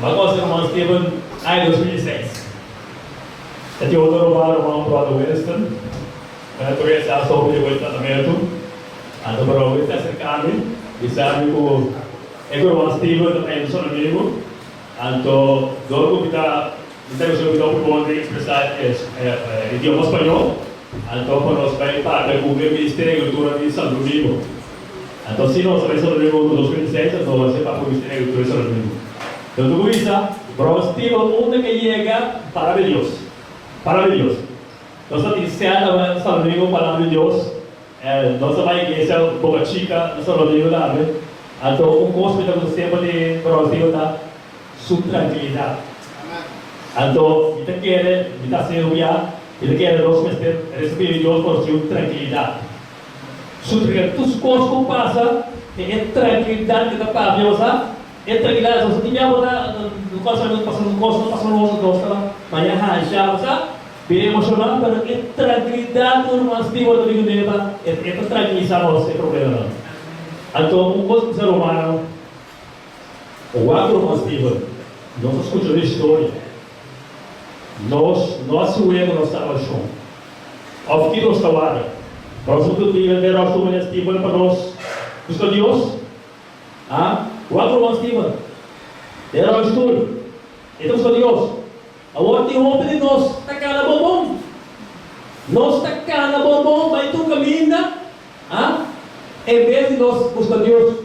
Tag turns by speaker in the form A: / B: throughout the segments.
A: Bago sa Roman Stephen ay 2006. At yung otro Roman Prado Winston, ito rin sa aso ko yung wita na meron. At bro, wita sa kami, isabi ko, Roman Stephen na kayo sa amigo. At doon ko kita gusto ko expressar idioma espanhol. Então, para nós vai para o Ministério da Cultura de São Domingo. Então, se nós vamos fazer o 2006, então vai ser para o Ministério da Cultura de São Domingo. Então, tudo isso, para Steve, onde que chega, maravilhoso. Maravilhoso. Nós estamos iniciando em São Domingo, maravilhoso. Nossa vai igreja Boca Chica, em São Domingo também. Então, gosto de sempre de para Steve dar sua tranquilidade. Então, kita quer, kita seruia, kita quer nós receber Deus com sua tranquilidade. Sua tranquilidade, tudo que passa, é tranquilidade que está para Deus, é tranquilidade. Nós tínhamos no casamento passando nós lá, manhã já, sabe? Bem emocionado, mas é tranquilidade que nós temos no meio é tranquilizar nós, sem problema não. Então, coisa ser humano, o agro nós temos, nós escutamos a história. Nosso erro não estava chão. Ao que nós estávamos, nós não tínhamos ver as turmas para nós, buscar Deus. O outro nós tínhamos, era o estudo. Então buscar Deus. Agora tem um de nós, tacar na bombom. Nós tacar na bombom, vai tu caminha, em vez de nós buscar Deus.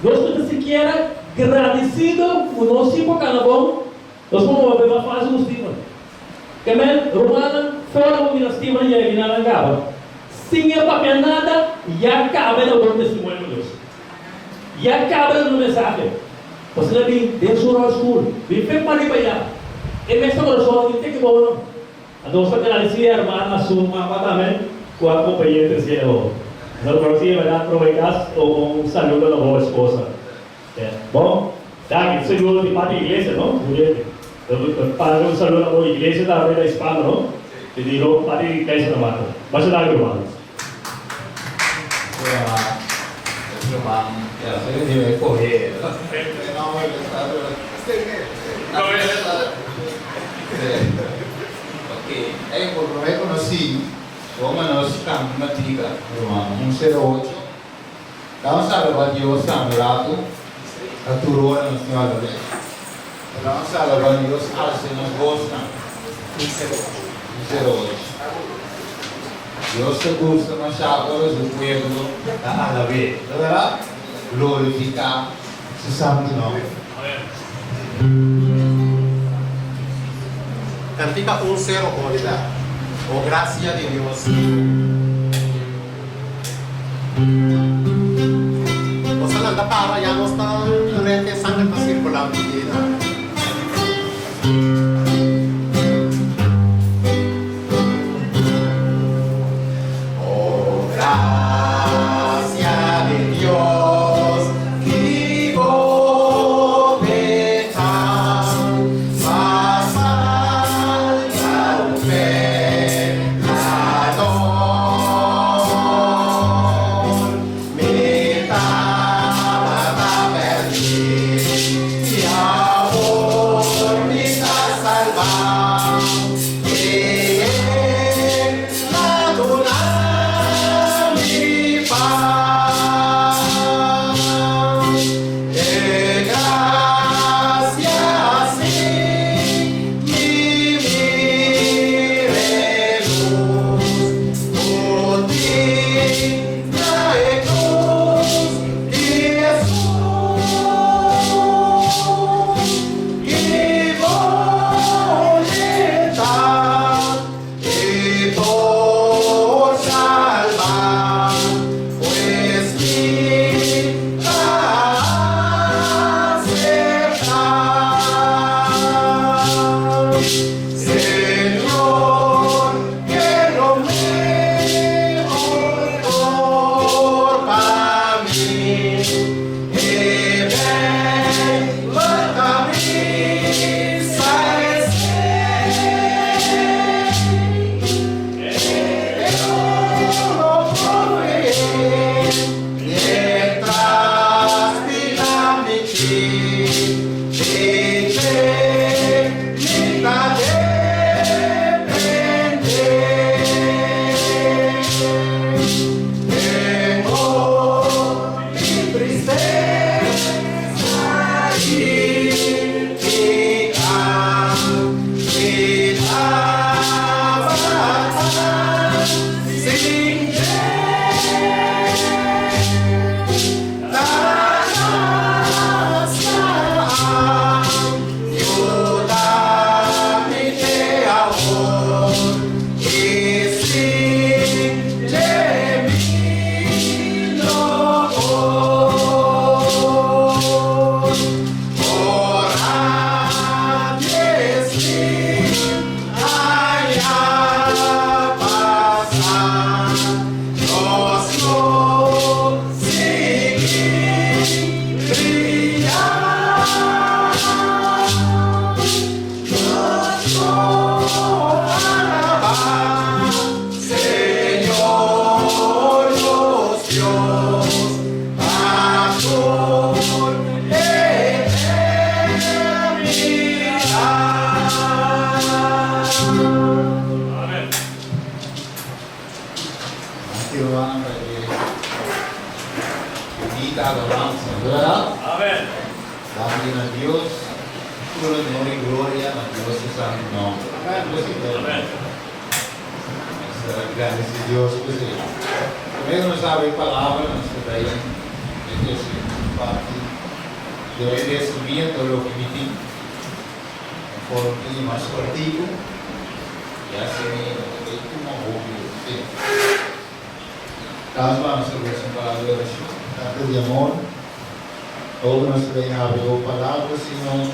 A: Nós temos sequer agradecido por nós ir para na bombom. Nós vamos ver uma fase do Stephen. Kemen, Romana, fora o Stephen e a Guiná acaba. Sem a papel nada, já acaba no testemunho de Deus. Já acaba no mensagem. Você não vem, Deus não é escuro. Vem para ali para allá. E mesmo coração, não tem que bom. Então, você tem a dizer, irmã, assuma também com a companhia terceira. Então, para você, vai dar aproveitar um saludo da boa esposa. Bom, tá, isso é o de parte da igreja, não? Para un saludo a la iglesia de la Hispana, ¿no? Que digo, para que caes en la mano. Vas a dar algo más.
B: Yo reconocí, como nos matrica, un 08. Vamos a ver Dios tan rato, a tu rol en nuestra vida. Vamos a alabar a Dios, se nos gosta. 08. Dios te gusta nosotros, el pueblo, a alabar, ¿verdad? Glorificar su santo nombre.
C: Cantica 1-0 comunidad. Oh, gracia de Dios. O sea, anda para ya no está corriente sangre para circular mi vida. Oh, gracia de Dios, vivo beta, más allá un pecador, me daba la verdad, y ahora
B: Silvana para que unita alabanza, ¿verdad?
A: Amén.
B: También a Dios, todo honor y gloria a Dios su santo nombre.
A: Amén.
B: Gracias a Dios, pues primero nos abre palabra, nos trae Dios parte de resumiendo lo que me dijo, por mí más cortico, y así me como obvio. Caso vamos a ver su palabra de oración, tanto de amor, hoy nos trae abrió palabra, Señor.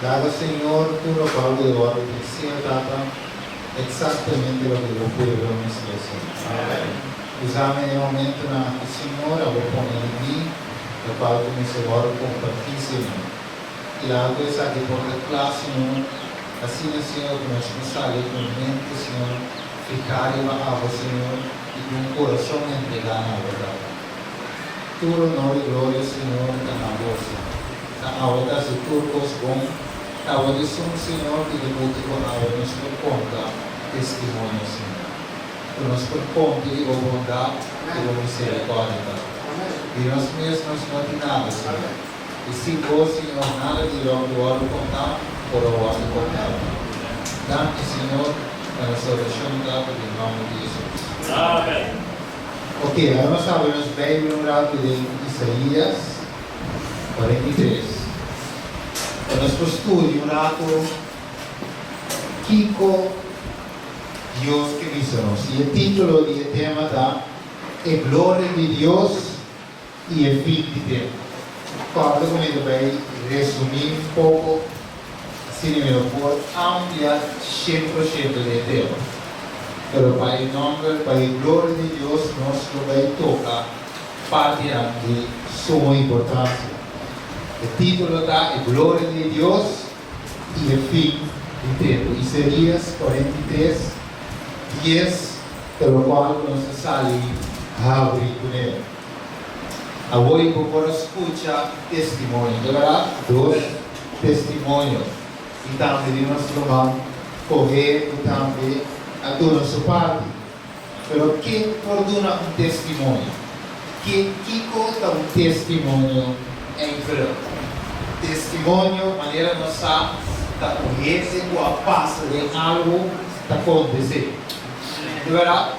B: Dado Señor, tú lo Pablo de oro, que sea data exactamente lo que yo puedo necesitar. Usame en el momento en que Señor, voy a poner en mí, lo cual con ese oro compartir, Señor. Y la hago esa que por la clase, Señor, así, Señor, que nos sale con mente, Señor, fijar y bajar, Señor, y con un corazón entregado a la verdad. Tu honor y gloria, Señor, en la voz. Ahora se turcos con ahora son Señor que debute con ahora nos proponga testimonio, Señor. Que nos proponga y bondad y misericordia. Y nos mesmos no hay nada, Señor. Y sin vos, Señor, nada de lo que voy a contar por lo voy a contar. Dante, Señor, para la salvación dada en el nombre de Jesús.
A: Amén.
B: Ok, vamos a ver los Biblia un rato de Isaías 43. Para nuestro estudio un rato, Kiko, Dios que visamos. Y el título del tema da "El gloria de Dios y el fin de tiempo". Pablo conmigo va a resumir un poco, así me lo puedo ampliar 100% del tema. Pero para el nombre, para el gloria de Dios, nos lo va a tocar parte de suma importancia. El título da "El gloria de Dios y el fin de tiempo". Isaías 43, 10, de lo cual nos sale a abrir con él. Hoy por escuchar testimonio, de verdad, dos testimonios. Y también nuestro hermano coger y también a toda su parte. Pero ¿qué ordena un testimonio? ¿Qué conta un testimonio en verdad? Testimonio, maneira nossa da conhecer o a passa de algo está acontecendo. De verdade,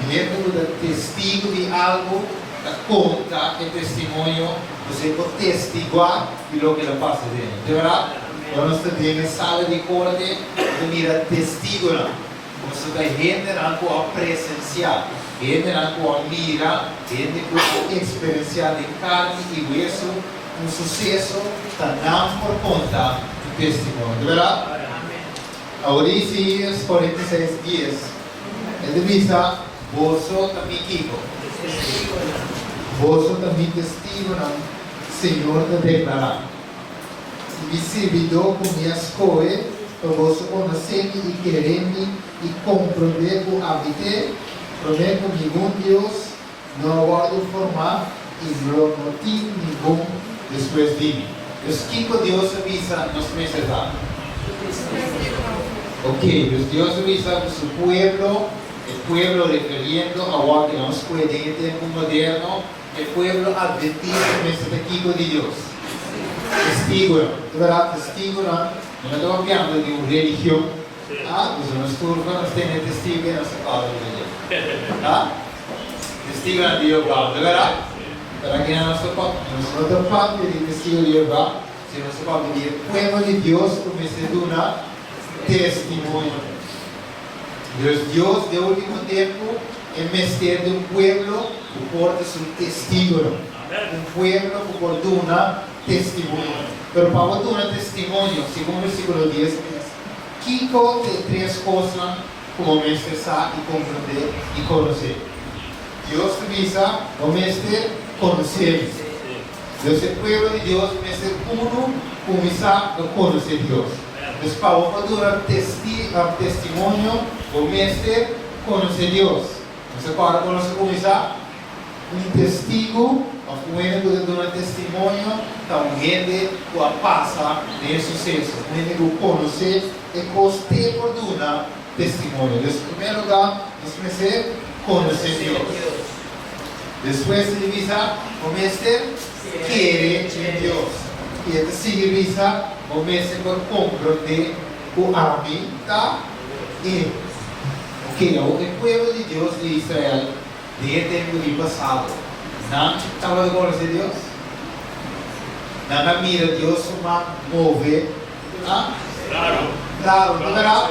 B: dentro do testigo de algo, da conta e testemunho, você pode testiguar de lo que ela passa dentro. De verdade, nós estamos em sala de corte, de mira testigo não. Você vai render algo a presenciar, render algo a mirar, render algo a experienciar de carne e hueso. Um sucesso não por conta do testemunho, de verdade? Agora, Isaías 46 dias, ele diz: "Você também, Kiko, você também testigo, Senhor, te declarar. E se vidou com minhas coisas, para você conhecer-me e querer-me e compreender o habité, prometo nenhum Deus, não guardo formar e não motivo nenhum después de mí". Los Kiko Dios avisa nos meses da. Ok, Dios avisa a su pueblo, el pueblo refiriendo a lo que nos puede en tiempo moderno, el pueblo advertido meses de Kiko de Dios. Testigo, de verdad, testigo no estamos hablando de una religión. Pues los turcos nos tienen testigo y nos acaban de religión. Testigo de Dios, de verdad. Para que nuestro parte de testigo de Jehová, si nuestro parte de pueblo de Dios, comience a dar testimonio. Dios de último tiempo, el misterio de un pueblo que porta su testigo. Un pueblo que porta una testimonio. Pero para portar un testimonio, según el versículo 10, Kiko de tres cosas como expresar y comprender y conocer. Dios te avisa, conocer. Dios, el pueblo de Dios, ser uno, começar a conocer Dios. Entonces, para dar testimonio, conocer Dios. Entonces, para começar, un testigo, de dar testimonio, también de passa de suceso. Un conocer e coste por una testimonio. Entonces, en primer lugar, nos dice conocer a Dios. Después se divisa, conocer, quiere en Dios. Y este sigue divisa, conocer por comprender o amita Él. Ok, el pueblo de Dios de Israel, de tiempo de pasado, ¿no estaba de conocer a Dios? ¿No mira Dios como move? ¿Ah? Claro, ¿no verdad?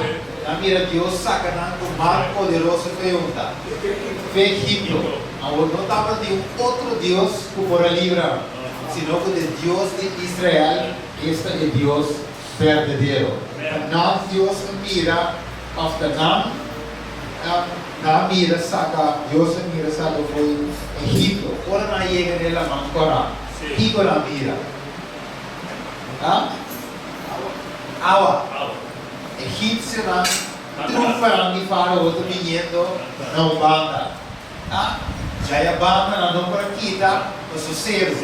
B: ¿No mira Dios saca con más poderoso pregunta? Fue Egipto. Ahora no estaba de otro Dios que por librar, sino que de Dios de Israel, este es el Dios verdadero. No Dios mira hasta na mira saca, Dios mira saca fue Egipto. Ahora no llega en la mancora. Y con la mira. ¿Ah? Agua. Egipcio na triunfarán de Faraó viniendo na banda. Ah? Já a banda na não para quita, mas o cero.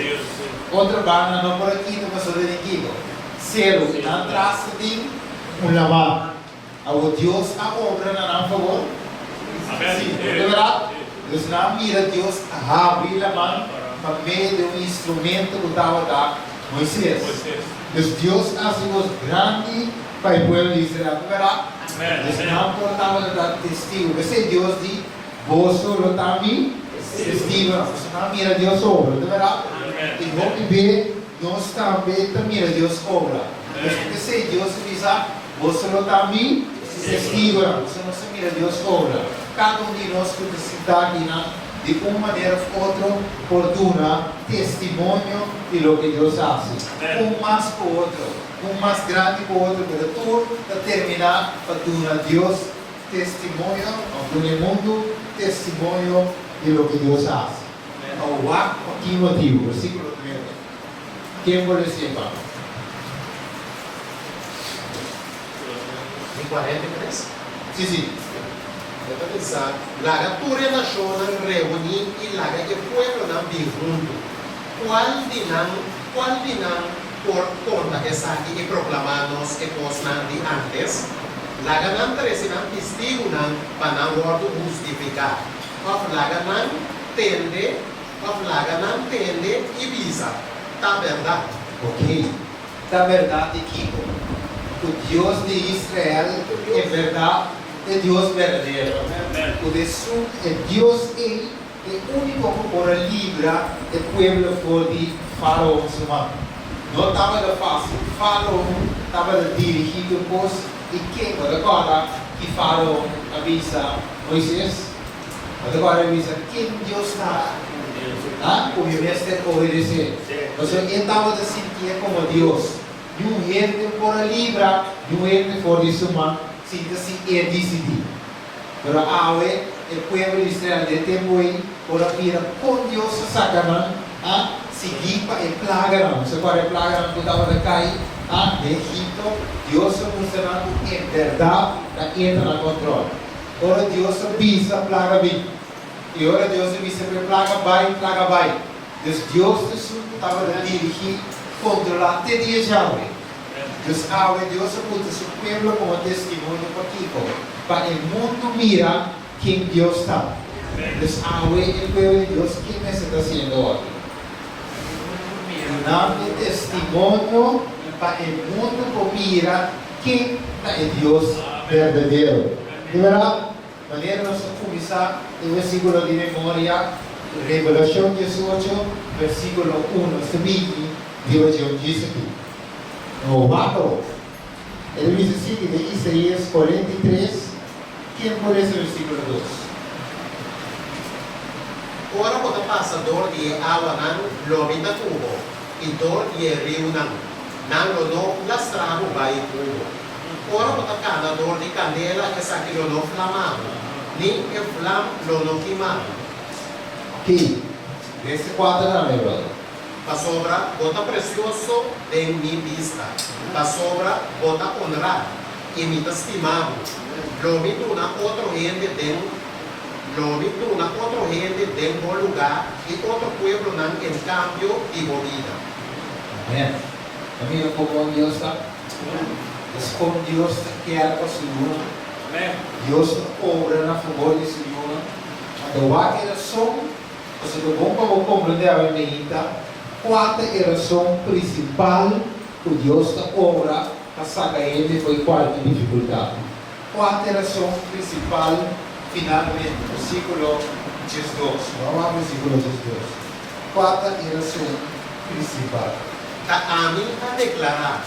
B: Outra banda não para quita, mas o dediquido. Cero, na traça de lavar. Ao Deus a obra na não favor. Sim, é verdade? Deus não mira Deus a abrir a mão para meio de instrumento que estava da Moisés. Deus assim os grande para o povo de Israel, é verdade? Deus não portava dar testigo. Esse Deus de vos solo também testigo. Você não mira Deus obra, é verdade? E vamos ver nós também mira Deus obra. Esse Deus diz vos solo também testigo. Você não se mira Deus obra. Cada de nós que necessita de uma maneira ou outra oportuna testemunho de lo que Deus faz. Mais para o outro, mais grande para o outro, para tu determinar para tu Deus testemunho, ao mundo testemunho de lo que Deus faz. O aqui motivo, versículo 1. Quem pode ser, Pablo?
C: Em 43?
B: Sim.
C: Laga ture nacional reunir y laga que pueblo nan vi junto. ¿Cuál dinan por conta que saque y proclamarnos que posnan de antes? Laga nan tresinan testigo nan panan wordo justificar. Of laga nan tende y visa. Ta verdad.
B: Ok. Ta verdade, Kiko. O Deus de Israel é verdade. É Deus verdadeiro. O de su é Deus Ele é único que pode livrar o povo fora de Faraó muçulmano. Não estava fácil. Faraó estava dirigido por e quem agora que Faraó avisa Moisés. Agora avisa quem Deus está. Obviamente obedecer. Mas ele estava se sentir como Deus. E um rei pode livrar e um rei fora de muçulmano. Assim é decidido. Pero ahora el pueblo de Israel de tempo aí por vir com Deus sacanan a seguir para el plaga não. Se para el plaga não estava de cair de Egipto, Deus funcionando em verdade da entra na controle. Ora Deus avisa plaga vir. E ora Deus avisa que plaga vai. Deus estava de dirigir, controlar até dia já. Deus apunta seu povo como testemunho para o mundo mira quem Deus está. Deus o povo de Deus, quem está sendo hoje? Dando testemunho para o mundo mira quem é Deus verdadeiro. De verdade, maneira nós vamos começar o versículo de memória, Revelação 18, versículo 1, seguinte, Deus diz aqui. No vato, ele diz assim de Isaías 43, quem por esse versículo 2?
C: Ora quando passa dor de água nan lobi na tubo, e dor de rio nan lono lastrado vai tubo. Ora quando cada dor de candela que saque lono flamado, nem e flam lono queimado.
B: Ok, esse 4 não é brother.
C: Pa sobra, bota precioso de mi vista. Pa sobra, bota honrado y mi estimado. Lo mito na otro gente den bom lugar y otro pueblo nan en cambio y movida.
B: Amém. Amigo, como Deus está? Es como Deus quer para o Senhor. Deus obra na favor de Senhor. A razão, você não vamos compreender a medida. Qual é a razão principal que Deus obra para sacar ele foi qualquer dificuldade? Qual é a razão principal, finalmente, versículo 12. Vamos ao versículo 12. Qual é a razão principal?
C: A mim a declarar,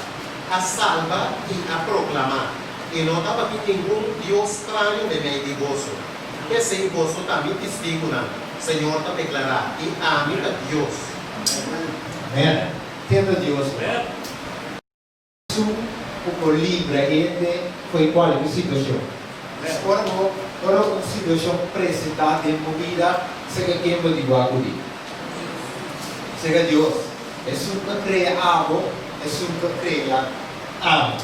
C: a salva e a proclamar. E não estava aqui nenhum Deus estranho de meio de gozo. Esse gozo também testigo, Senhor está declarar. E a mim é Deus.
B: Amém. Tenda Deus. O livre ele foi qual situação? Agora uma situação presente em vida, seja quem pode guardar. Seja Deus. É sempre cria algo, é sempre cria algo.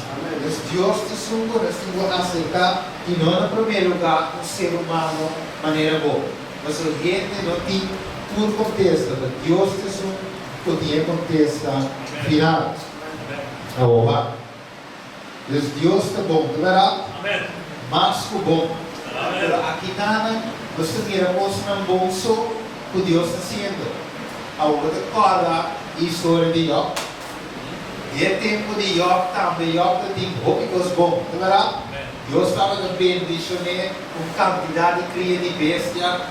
B: Deus te sugo, nós acerca e não no primeiro lugar um ser humano maneira boa. Mas a gente não tem por contexto, Deus te sugo, podia contexto final. Agora, Deus está bom, de verdade? Mas que bom. Aqui nós temos um bolso que Deus está sendo. Agora, recorda a história de Job. E o tempo de Job também, Job tem poucos bons, de verdade? Deus estava bendicionando com quantidade de cria de bestia.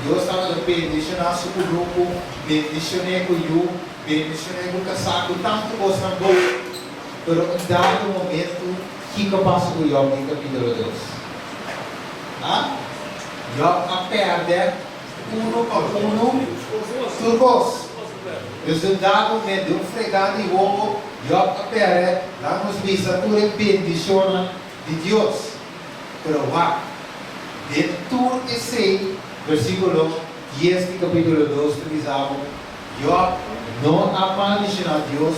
B: Deus estava bendicionando seu grupo, bendicionando com o bendicionando com o casaco, tanto coisa boa. Mas em dado momento, o que passa com Job no capítulo 2? Job perde turcos. Deus em dado momento, um fregado de ouro, Job perde, damos vista, tudo é bendição de Deus. Pero va, dentro esse versículo 10 do capítulo 2, dizemos, Job não maldicionou a Deus,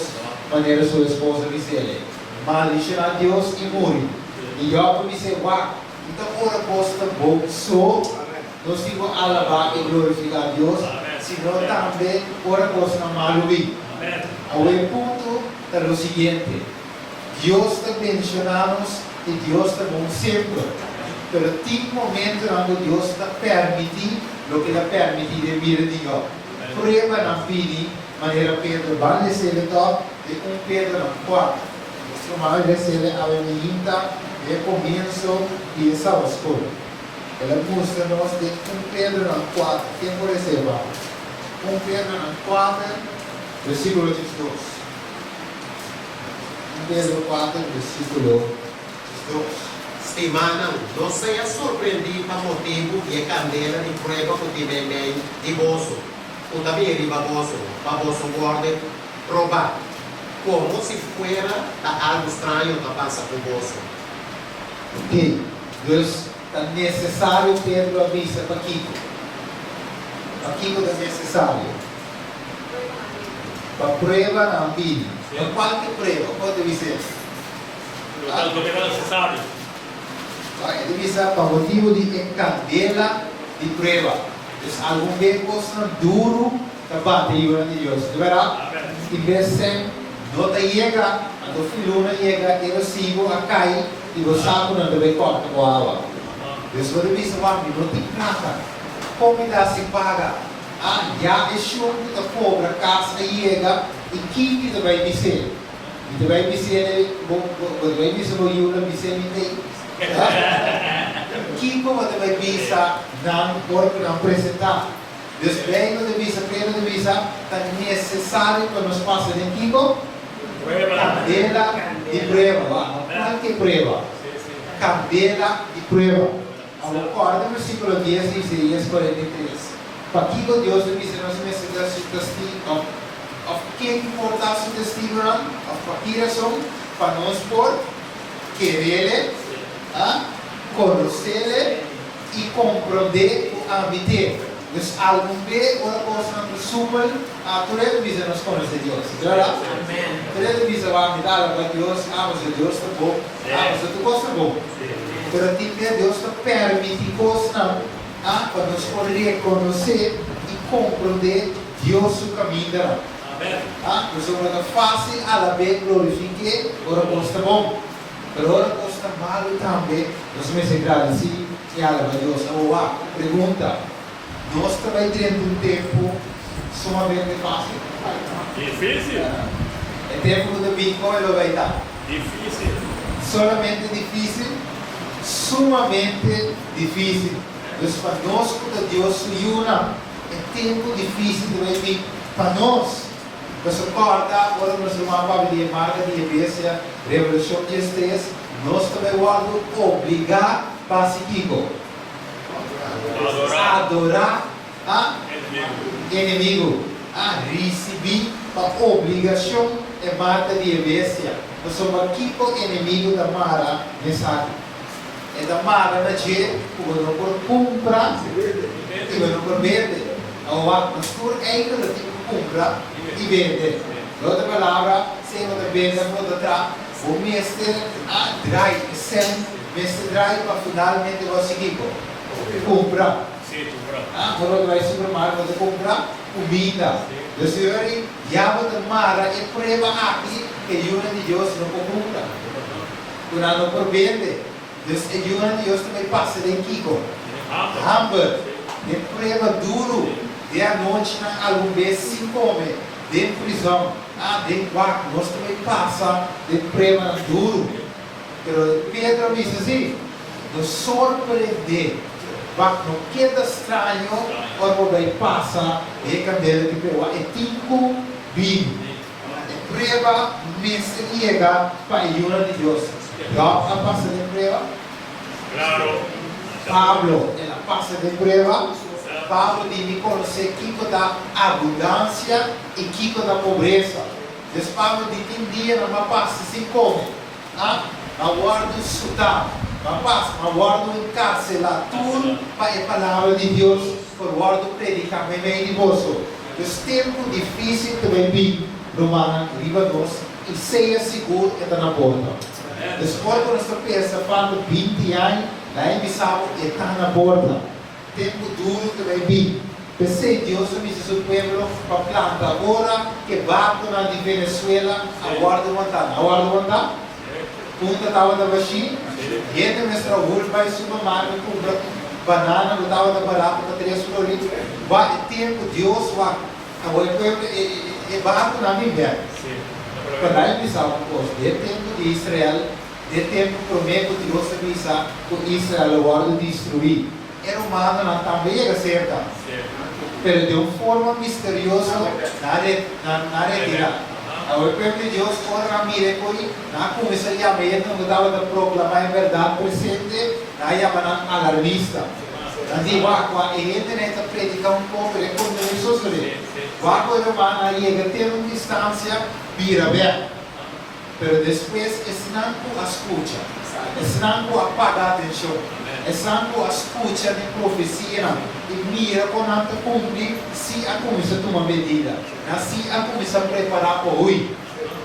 B: maneira sua esposa disse, maldicionou a Deus e morreu. E Job disse, va, então ora posta bom, só, nós temos que alabar e glorificar a Deus, senão também ora posta maluí. O ponto é o seguinte, Deus está mencionando e Deus está bom sempre. Pero tem momentos onde Deus está permitindo o que está permitido em vida de Deus. Prueba na vida, maneira Pedro vai descer de Pedro na 4. Você vai descer a menina de começo e essa escola. Ela mostra-nos de Pedro na 4. Quem pode receber? Pedro na 4, versículo 12. Pedro 4, versículo 12.
C: Estimada, não seja surpreendido por motivo de candela de prueba que tiver meio de gozo. O também de baboso guarda provar. Como se fuera algo estranho que passa com gozo.
B: Ok, Deus está necessário Pedro avisa para Kiko. Para Kiko está necessário. Para prueba na vida. Para qualquer prueba, pode dizer.
A: Lo que era necesario.
B: Ele diz para motivo de candela de prueba. É algo bem coisa duro que bate de Deus. De verdade? Em vez de não te chega, a tua filha não chega, eu sigo a cair e você sabe não deve cortar com a água. Deus vai dizer, não tem nada. Comida se paga. Já é show que a pobre casa chega e quem que vai dizer? E vai dizer, vai dizer o Yula, dizer Kiko vai dizer, não pode não apresentar. Deus bem no divisa, pero divisa, está necessário para nos passar em Kiko. Candela de prueba, qualquer prueba. Candela de prueba. Acorda versículo 10 de Isaías 43. Para Kiko Deus diz, nós necessitamos testigo. Of quem importa su testigo, of que razão para nós por querer, conhecer e compreender o ambiente. Então, algum bem ou coisa não presumem, a toda visa nos conhece Deus. Verdade? Amém. Toda visa vai me dar para Deus, mas Deus está bom, mas tu gosta bom. Pero tipo Deus está permitindo coisas para nós poder conhecer e compreender Deus o caminho. Então, é fácil, a la vez glorifique, ora costa bom. Pero ora costa está malo também, nós me agradecemos e alaba a Deus. Agora, pergunta, nós também temos um tempo sumamente fácil?
A: Difícil?
B: É tempo do Bitcoin ou vai estar?
A: Difícil.
B: Solamente difícil? Sumamente difícil. Mas para nós, quando Deus se una, é tempo difícil também vir para nós. Você acorda, agora nós vamos para a marca de igreja, Revolução 13, nós também vamos obrigar para seguir. Adorar a inimigo. A receber a obrigação é marca de igreja. Nós somos aqui com o inimigo da Mara mensagem. É da Mara na gente, o não por comprar, e o não por vender. Agora, nós por ainda não temos comprar e vender. Outra palavra, sem outra venda, outra trás, o mestre a drive, sempre, mestre drive para finalmente conseguir comprar. Quando vai supermercado, você comprar comida. O Senhor já vai tomar e prova aqui que a ajuda de Deus não compra. Quando não por vender, a ajuda de Deus também passa em Kiko. Hamburg, de prova duro, de a noite na algum vez se come, de prisão, de quarto, nós também passa de prova duro. Pero Pedro diz assim, nos surpreender. Não queda estranho quando vai passar e candela que pegou é tipo vivo. É prova mensagem para a ajuda de Deus. Já passa de prova?
A: Claro.
B: Pablo, ela passa de prova. Pablo deve conhecer Kiko da abundância e Kiko da pobreza. Deus Pablo disse um dia não passa sem come. Não guarda o sudão. Mas guardo encarcelar tudo para a palavra de Deus, por guardo predicar bem de bolso. Os tempos difíceis também vêm, Romana, viva nós, e seja seguro que está na porta. Depois, quando nós pensamos, falando 20 anos, lá em Bissau, está na porta. Tempo duro também vem. Pensei, Deus me disse o povo para plantar agora, que barco na de Venezuela, aguardo montar. Aguardo montar? Punta estava da baixinha. Gente, mestra Rui vai supermercado comprar banana, não estava da barata para 3 floridos. Vai tempo, Deus vai. Agora é barco na minha. Para lá eles sabem, de tempo de Israel, de tempo promete Deus avisar que Israel agora destruir. Era humano não também era certa. Mas de uma forma misteriosa, na retira. Agora, o povo de Deus, ora, mire, na começaria a meia, não dava de proclamar a verdade presente, na chamada alarmista. Na diva, a internet predica um pouco, é como isso se Vaco era uma chega a ter uma distância, vira bem. Mas depois, esse não escuta, esse não apaga a atenção, esse não escuta de profecia, e mira quando a cumprir, se a começa a tomar medida. Se a começa a preparar para hoje,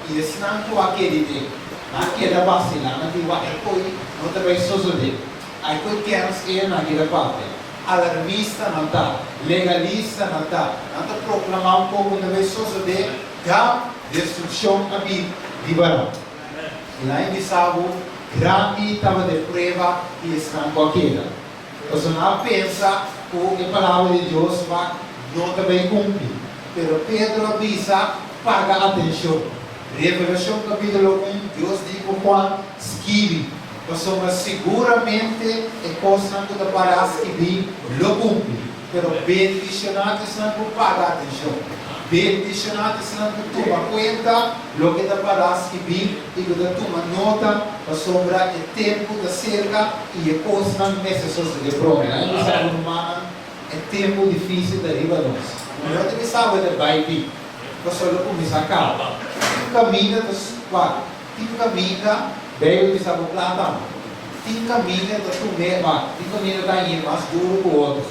B: e esse não é aquele dia, naquela vacina, não tem hoje, não tem suceder. Aí que queremos ir naquela parte. Alarmista não está, legalista não está proclamar um pouco não vai suceder, da destruição a vida de barão. E lá em Bissau, grande estava de prova e estão com aquela. Você não pensa que a palavra de Deus vai não também cumprir. Pero Pedro avisa, paga atenção. Revelação capítulo 1, Deus diz quando escreve. Mas seguramente é coisa que para escrever, lo cumpre. Pero bendicionados não paga atenção. Bendicionados não toma conta lo que para escrever e que toma nota para sobre o tempo da cerca e a coisa necessária de prova. É tempo difícil de arriba nós. Não tem que saber de baile, você não começa a calma. Caminha dos quatro, caminha veio de saber planta, caminha do tumeba, caminha da ilha mais duro que o outro.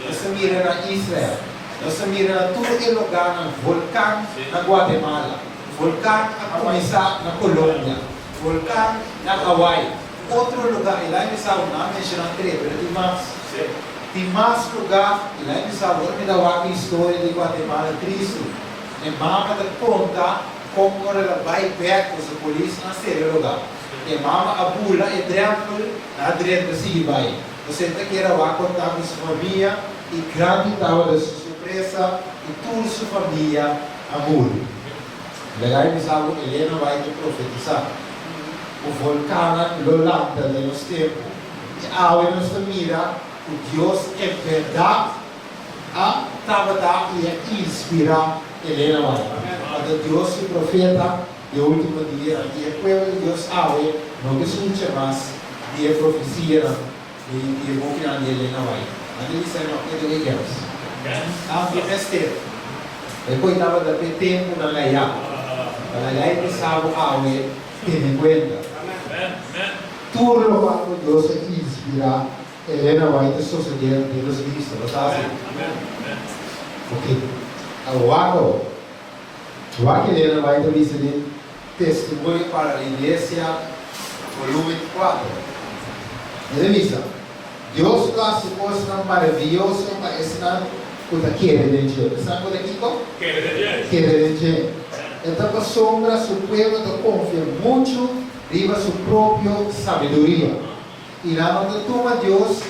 B: Você mira na Israel, você mira na todo aquele lugar, no vulcão na Guatemala, vulcão a começar na Colômbia, vulcão na Hawaii, outro lugar, e lá em Bissau não menciona três, tem mais lugar, e lá em Bissau, me dá uma história de Guatemala, Cristo, e mama de conta como ela vai perto da polícia na série lugar. E mama a bula é drempel na direita se vai. Você está querendo contar com sua família e grande estava da sua surpresa e toda sua família amor. Legal, me sabe, Helena vai te profetizar. O vulcão Lolanda de nos tempos. E a nos mira, o Deus é verdade. A trabalhar e a inspirar Helena vai. Quando Deus se profeta, de último dia, e o povo de Deus awe, não que escute mais, e a profecia, e o que a Helena vai. Mas ele disse, não, que ele quer. Ah, que Esther. Depois estava da tempo na Laia. Na Laia pensava awe, tem em conta. Tudo o que Deus é inspirar, Helena vai te suceder pelos vistos, sabe? Ok. O que Helena vai te dizer testemunho para a igreja, volume 4. Ele diz: Deus faz coisas maravilhosas para ensinar o que quer de Deus. Sabe o que é? Quer de Deus. Então, a sombra, seu povo confia muito em sua própria sabedoria. E não te toma Deus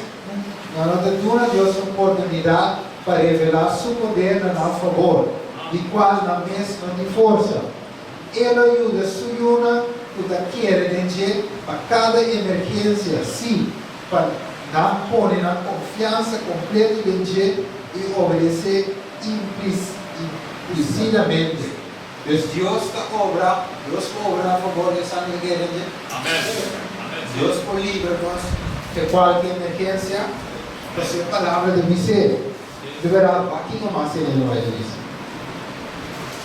B: a oportunidade para revelar seu poder a nosso favor, de qual na mesma de força. Ele ajuda a sua o que quer de para cada emergência, sim, para não pôr na confiança completa em Deus e obedecer implicidamente. Deus obra a favor dessa igreja. Deus por livre-nos de qualquer emergência, por sua palavra de miséria. De verdade, aqui não mais ele vai dizer.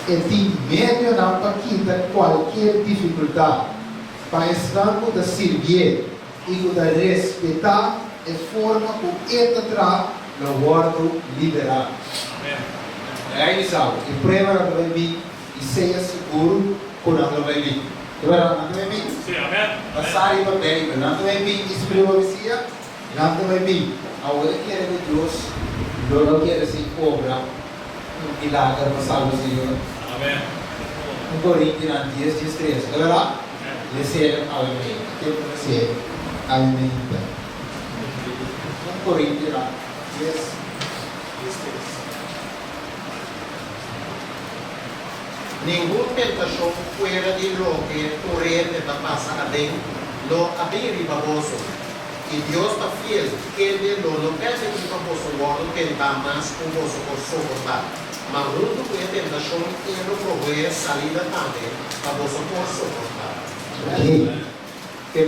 B: Entendimento não para quitar qualquer dificuldade, para estar com servir e com respeitar a forma como ele traz no guardo liberado. Aí sabe, e prova não vai vir e seja seguro quando não vai vir. Não vai vir?
A: Sim, amém.
B: Passar e papel, não vai vir experiência, não vai vir. Agora que é de Deus, não quer se cobrar um milagre para salvar o Senhor.
A: Amém.
B: Coríntios 10:13. Agora, recebe a alimento. Que você alimenta. Coríntios 10:13.
C: Ningún tentación fuera de lo que corriente te pasa adentro, lo abrir baboso. Y Dios está fiel, que de lo pese que está baboso, guardo que está más con vos por soportar. Mas junto com a tentação, ele provê saída também, para você por suportar.
B: Que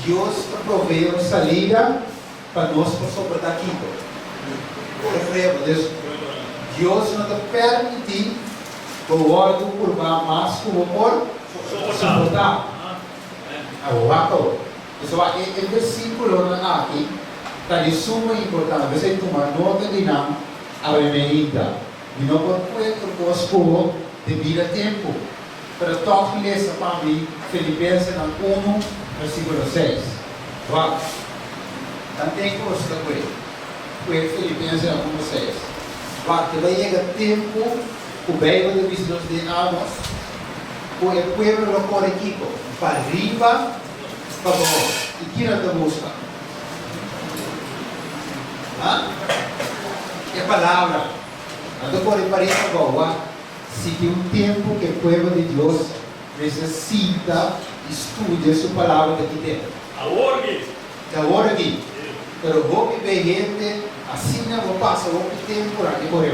B: Deus provê uma saída para nós suportar aqui. Por exemplo, Deus não te permite que o órgão curvar mais como por suportar. Agora, o versículo aqui está de suma importância. Você toma nota de não a e não pode conosco devido a tempo. Para toque essa para mim, Filipenses 1, versículo 6. Vá. Não tem coisa com ele. Filipenses 1, 6. Vá, que vai chegar tempo, o bem de visões de anos, o povo lo corre aqui, para arriba, para baixo. E que não te busca? É palavra. Agora, para isso agora, se tem um tempo que o povo de Deus necessita estudar sua palavra daqui dentro. Agora aqui. Pero vou ver gente, assim não vou passar o tempo por aqui por aí.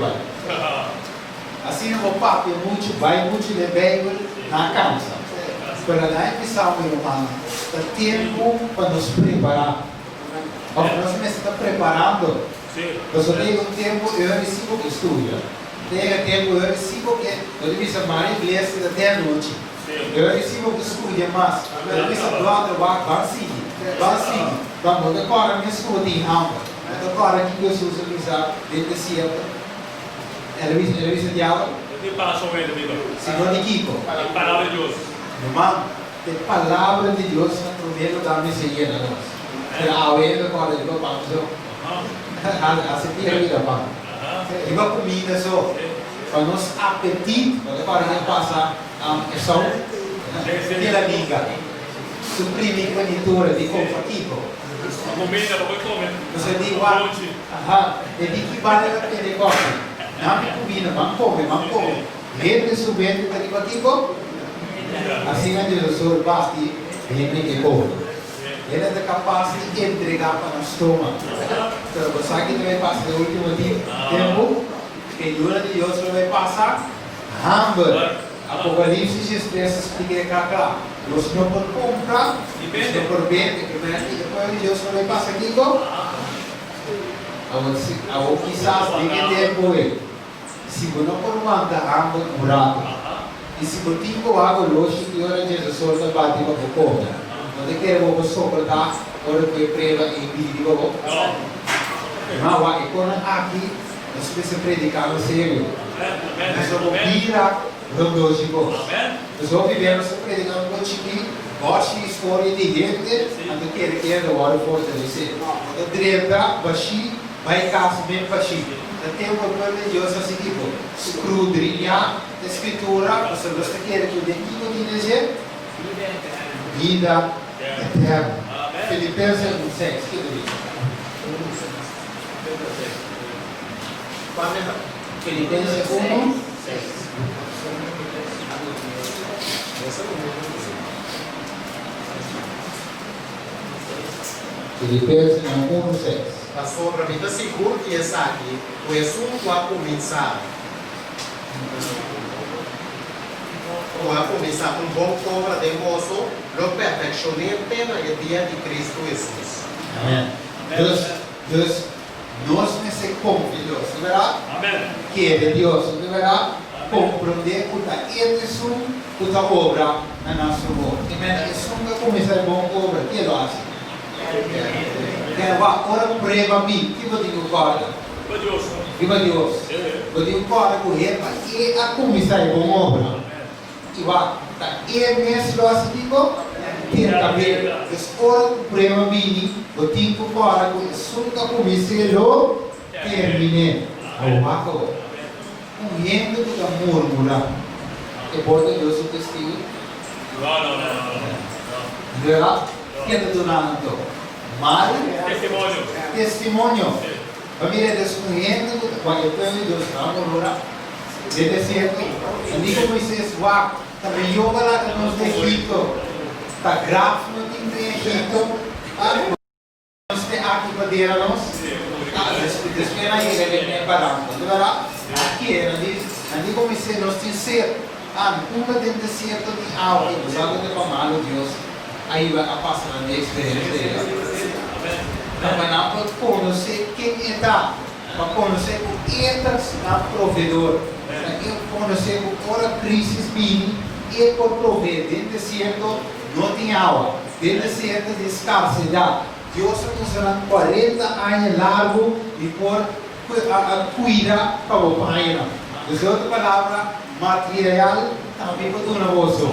B: Assim não vou passar muito, vai muito de bem na cansa. Pero na emissão, meu irmão, dá tempo para nos preparar. Nós estamos preparando. Nós temos um tempo, eu recebo que estuda. Tem tempo, eu recebo que eu devia chamar inglês até a noite. Eu recebo que estuda mais. Eu devia chamar vai seguir. Vamos, agora me estuda em ramo. Agora que Jesus usa dentro de si. Ela visa de aula. Senhor de Kiko.
A: Palavra de Deus.
B: Irmão, a palavra de Deus no primeiro lugar me seguia na nós. A ovelha agora de Deus, assim que é vida, pá. E uma comida só. Para nosso apetite, para a gente passar a só pela língua. suprime conditura di compativo.
A: Comida, não vai comer.
B: Você diz, uau, e di chi vale la pena di cose. Non mi combina, ma come. Rende subente per il compativo, assim a Deus só basti, rende che come. Ele é capaz de entregar para o estômago. Então, você sabe que vai passar o último tempo, que durante Deus vai passar, hamburger. Apocalipse 13 explica cá. Deus não pode comprar, Deus não pode vender, que depois Deus vai passar aqui com. Ou quizás de tempo se você não pode mandar hamburger buraco, e se você tem água hoje, que hora Jesus só vai bater para o compra. Não quer vou suportar ora que prega e vídeo mas o que quando aqui nós precisamos predicar no sério nós vamos virar rodolfo nós vamos viver nós predicando com chique hoje história de gente ando quer o hora fortalecer o direita baixi vai caso bem baixi até o povo de Deus assim tipo escrudrinhar a escritura você quer que o dentro de dizer vida eterna. Filipenses 1:6. Que diz? Filipenses 1:6. Filipenses 1:6.
C: Pastor, para mim está seguro que essa aqui, o assunto a começar. A começar com bom obra de moço, lo perfeccionei pena e dia de Cristo Jesus.
B: Amém. Deus nós necessitamos, verá?
A: Amém.
B: Que é de Deus, verá? Compreender que a obra na nossa vida. Amém. Isso nunca começar bom obra, que é lá. Quero agora preva mim, que vou dizer agora. Viva Deus. Vou dizer agora com ele, e a começar bom obra. Iwa, tak mes lo asiko, também escola prema bini, botin ko para ko sunka ko miselo termine. Awako. Yendo ko ka murmura. E pode Deus o testigo.
A: Não.
B: Verá? Que é do nanto. Mal testemunho. Família desconhecendo ko quando Deus murmura. Deve ser hindi ko Moises wak também yoga lá que nós de Egito tá gráfico no time de Egito nós tem aqui para dera nós desde na ilha de Neparão agora aqui é hindi ko Moises nós tem ser uma dentro do deserto de água e nós agora de pamalo Deus aí vai a passar na experiência dela mas não pode conhecer quem está para conhecer o eterno provedor. Eu conhecer o ora crise bini e por prover dentro do deserto não tem água, dentro do deserto de escassidade. Deus nos dá 40 anos largo e por cuidar para o pai. Em outra palavra, material também para o negócio.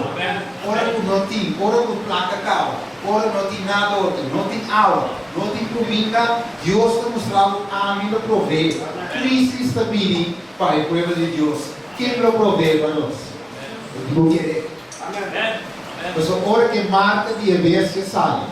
B: Ora não tem, ora não placa cava, ora não tem nada outro, não tem água, não tem comida. Deus nos dá a mim para prover. Crise está vindo para o povo de Deus. Quem lo provee para nós? O que quer. Mas agora que marca de vez que sai,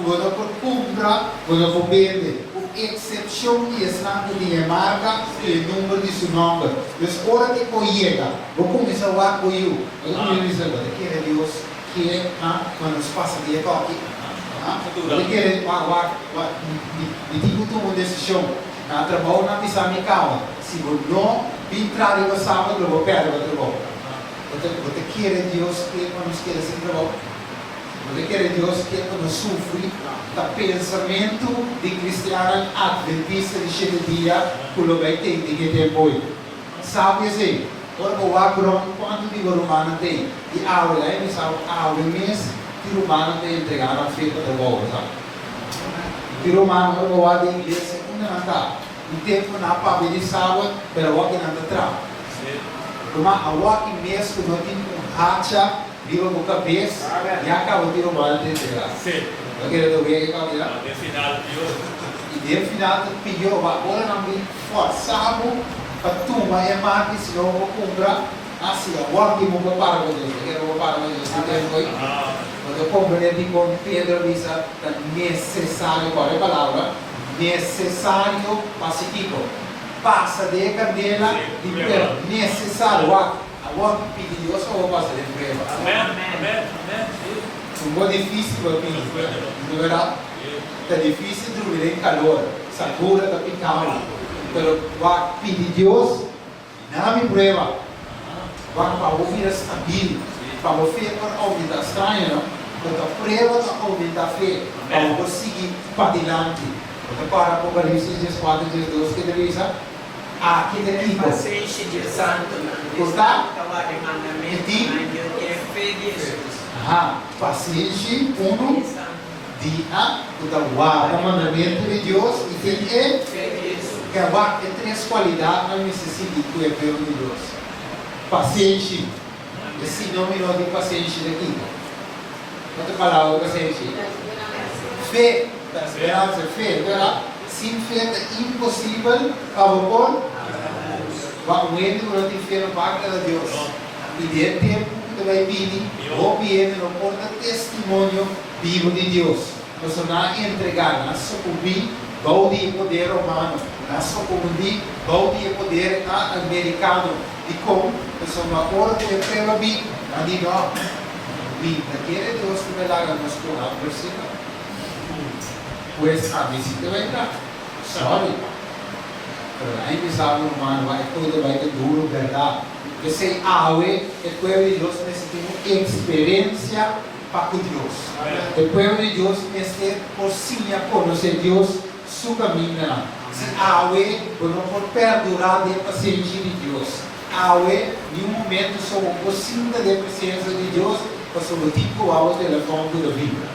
B: quando por compra, quando por vender, a exceção de essa de marca e o número de seu nome. Mas agora que chega, vou começar a falar com eu. Eu vou dizer, que é Deus, que é quando nos passa de aqui. Eu quero falar, de tipo uma decisão. Na trabalho na missão me calma. Se você não entrar em sábado, eu vou perder o trabalho. Você quer Deus que não nos queira sem trabalho. Você quer Deus que não sofre do pensamento de cristiano adventista de 7 dias que ele vai ter de tempo. Sabe assim? Quando o agro, quanto de romano tem? E a aula é a mês que romano tem entregado a feita da boa, sabe? E romano o lado de inglês não está. O tempo na pá de sábado, pero o que não está. Mas a que mesmo não tem racha, viva com a cabeça, e acaba de romano de entregar. Eu quero ver que acaba de lá. E no final pediu, agora não me forçamos para tomar a marca, se não vou comprar. Assim, o que eu vou para com Deus, eu quero para com Deus, não tem coisa. Quando comprometi con Pedro dice necessario, qual è la parola? Necessario pacifico. Passa de candela di prueba. Necessario. Agora pedir Deus só vou passar de prueba. Um pouco difícil para pedir, não é verdade? Está difícil dormir em calor, segura está picando. Mas vai pedir Deus, não me prueba. Vai para ouvir estável, para ouvir para ouvir estranho, não? Quando a prueba está ouvindo a fé, para conseguir para adiante. Quando para Apocalipse 14, 12, que deve dizer, aqui de Kiko.
D: Paciência de santo,
B: Portanto,
D: mandamento, que é fé de Jesus.
B: Paciência, dia, o mandamento de Deus, e tem que há três qualidades que necessita do povo de Deus. Paciência, esse nome não é de paciência daqui. Outra palavra, paciência. Fé, da esperança, fé, verá? Sem fé é impossível abopor. Vamos ver durante o fé no pacto de Deus. E de tempo que vai vir, o bem não porta testemunho vivo de Deus. Nós não entregar, nós sucumbir ao dia poder romano, nós sucumbir ao dia poder americano. E como nós somos uma hora que pega bem, ali não. Bem, naquele Deus que vai lá nos curar, precisa. Pues a visita vai entrar. Sorry. Pero a empresa humana vai tudo vai ter duro, verdade. Que sei awe, o povo de Deus necessita experiência para com Deus. O povo de Deus necessita por si conhecer Deus, seu caminho. Se awe, não pode perdurar a paciência de Deus. Awe, em momento somos conscientes da presença de Deus, para o tipo ao telefone da vida.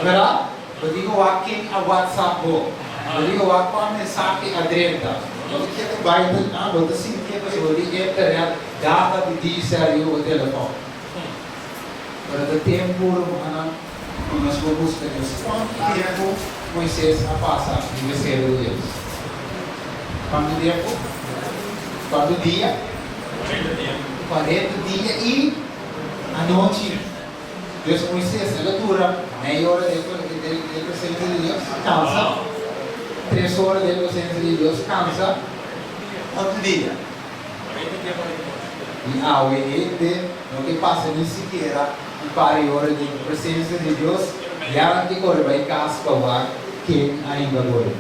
B: Verdade? Eu digo aqui a WhatsApp, eu digo aqui a mensagem adrenta. Eu digo que vai ter, eu sinto que eu digo internet, data de dizer o telefone. Para o tempo, nós vamos buscar quanto tempo Moisés a passar de ser de Deus. Quanto tempo? Quanto dia? 40 dias e a noite. Deus Moisés, ela dura meia hora de presença de Deus, cansa. 3 horas de presença de Deus, cansa. Outro dia. E ao EET, não que passa nem sequer um par de horas de presença de Deus, já que corre vai casca o quem ainda agora.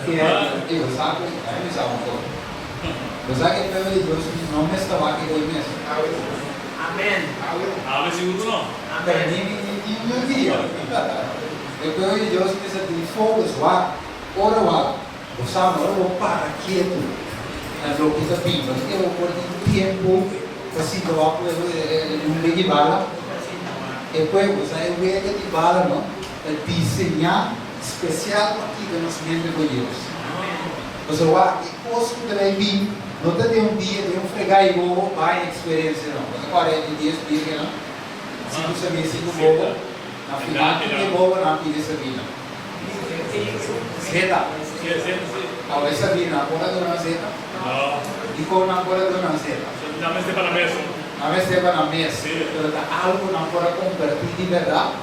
B: Que é, eu sabe, eu sabe um pouco. Eu sabe que o povo de Deus não me estava aqui hoje mesmo.
D: Amém.
A: Abre seguro não.
B: Nenhum dia. O povo de Deus precisa de focus, ora, o sábado, ora, vou parar quieto. Na bloqueira pimba, eu vou pôr tempo para se doar para o de bala. E depois, você vai ver de bala, não? É desenhar especial aqui do nascimento de Deus. Você vai, e coisa que vai vir. Não tem um dia, tem um fregar e bobo, vai em experiência não. Tem 40 dias, dia não. 5 sabia, 5 bobo. Na final, tem bobo, na pilha sabia. Zeta. Agora sabia, na bola do Zeta.
A: Não.
B: E com na bola do Zeta.
A: Na mesa para a mesa.
B: Na mesa para na mesa. Algo na bola compartilhar de verdade.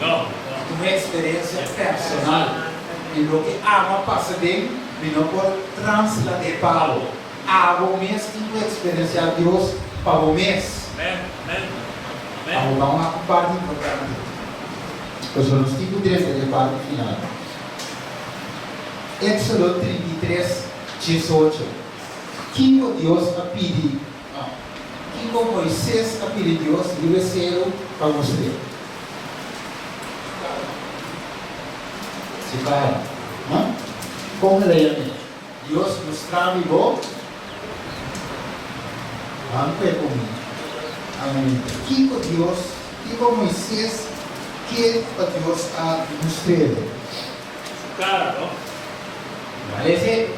A: Não.
B: Uma experiência personal. E o que ama passa bem, e não pode transladar para o o mês que vai experienciar Deus para o mês. Vamos a parte importante. Nós vamos tipo 3 da parte final. Éxodo 33, 18. Que Deus a pedir? Que Moisés a pedir Deus deve ser para você. Se vai, como ele Deus nos traz bom. Vamos ver comigo. Amém. Que Deus, que Moisés, que Deus a nos fez.
A: Cara, não.
B: Parece?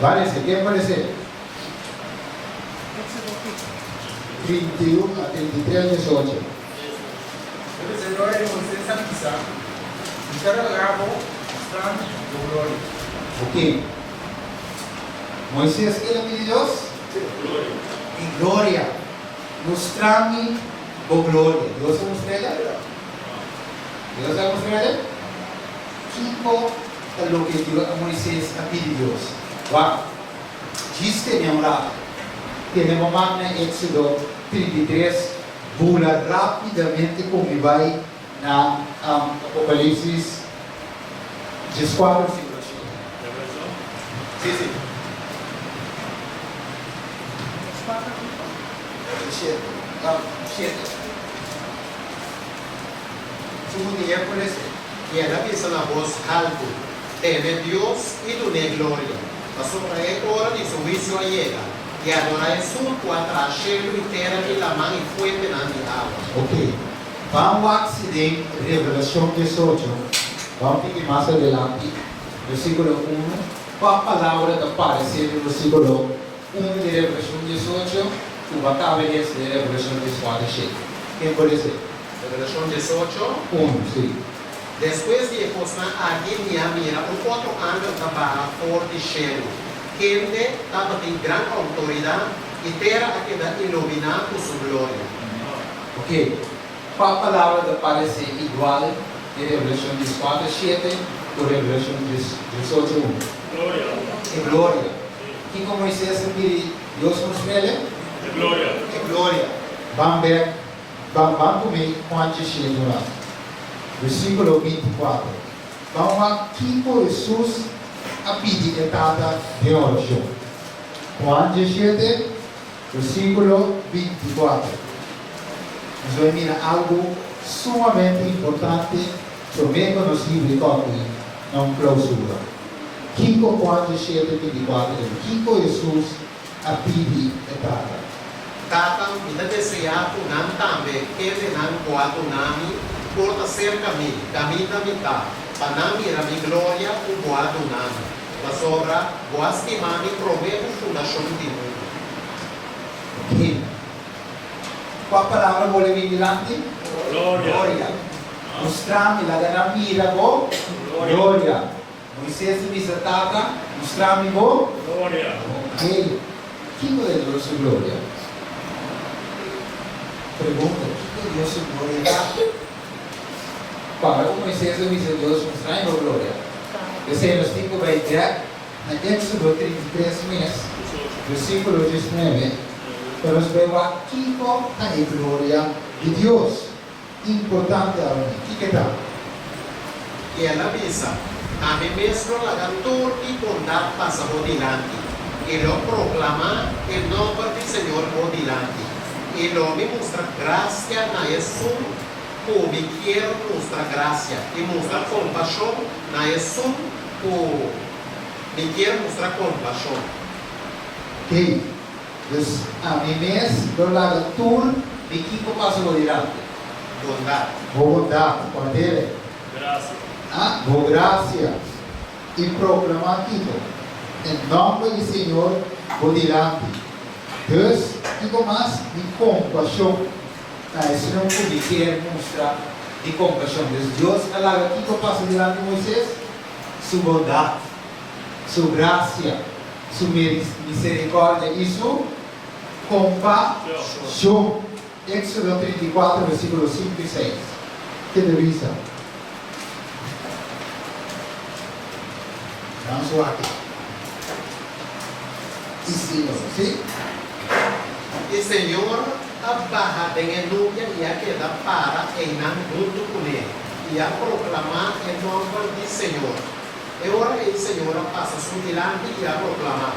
B: Parece, quem parece? 31 a 33, 18. Ok. Moisés, que ele pediu Deus? Glória. Em glória. Mostrar-me o gloria. Dios es estrella. Dios es estrella. Tipo lo que Dios a Moisés a pedir Dios. Wow. Chiste mi amor. Tenemos magna Éxodo 33. Bula rapidamente como vai na Apocalipsis 14, versículo 7. Sí, sí. 7.
C: Su miércoles, y él avisa la voz alto, teme Dios y tu de gloria. Pasó por ahí hora de su juicio llega, y adora es un cuatrachelo y tierra y la mano y fuente en la agua.
B: Ok. Vamos a acceder a Revelación 18. Vamos a ir más adelante. Versículo 1. ¿Cuál palabra te aparece en el versículo 1 de Revelación 18? Tu va a ver de Revelación 17. ¿Quién puede ser?
C: Revelación 18.
B: 1, sí.
C: Después de posar aquí mira un otro ángel trabaja por el cielo, que estaba en gran autoridad y tierra a quedar iluminada por su gloria.
B: Ok. ¿Cuál palabra te parece igual de Revelación 17 o Revelación 18?
A: Gloria.
B: Gloria. ¿Y como Moisés pide Dios nos revela?
A: Gloria.
C: Gloria.
B: Vamos ver, vamos comer Juan 17 lá. Versículo 24. Vamos lá, que Jesus a pedir entrada de oração. Juan 17, versículo 24. Nós vamos mirar algo sumamente importante, também conhecido como não clausura. Kiko Juan 17, 24. Kiko Jesus a pedir entrada.
C: Tatang kita deseado nan tambe, ele nan boato nami, porta cerca mi, camina mitad, panami era mi gloria, un boato nami. La sobra, boas que mami prometo fundação de mundo.
B: Ok. Qual palavra vuole vir delante?
A: Gloria.
B: Mostrami la dana mira go. Gloria. Moisés visitata, mostrami go.
A: Gloria.
B: Ok. Quem vuole Dio su gloria? Pergunta, quem Dio su gloria? Para o Moisés visita Deus mostrami go gloria. Esse nos tipo vai dizer, na Éxodo 33 mês, versículo 19, para nos ver aqui com a glória de Deus. Importante a mim. Que tal?
C: Y él avisa, a mí mesmo la cantor y bondad pasa por delante, y lo proclama el nombre del Señor por delante, y lo me muestra gracia na Jesús, como me quiero mostrar gracia, y mostrar compasión na Jesús, como me quiero mostrar compasión.
B: Ok. Dus a mim mesmo, do lado tour, de que passa por delante.
C: Bondad.
B: Bondade, poder.
A: Gracias.
B: Boa graça e proclamar aqui, em nome do Senhor, por delante. Deus, digo mais, de compaixão. Se não puder mostrar de compaixão, Deus, alaga aqui que passa delante de Moisés, sua bondade, sua graça, sua misericórdia e sua compaixão. Éxodo 34, versículos 5 e 6. Que revisa. Vamos aqui. E Senhor, sim?
C: Y Señor, abaja en nubia y a queda para en junto con él, y a proclamar el nombre del Señor. Y ahora el Señor pasa su delante y a proclamar: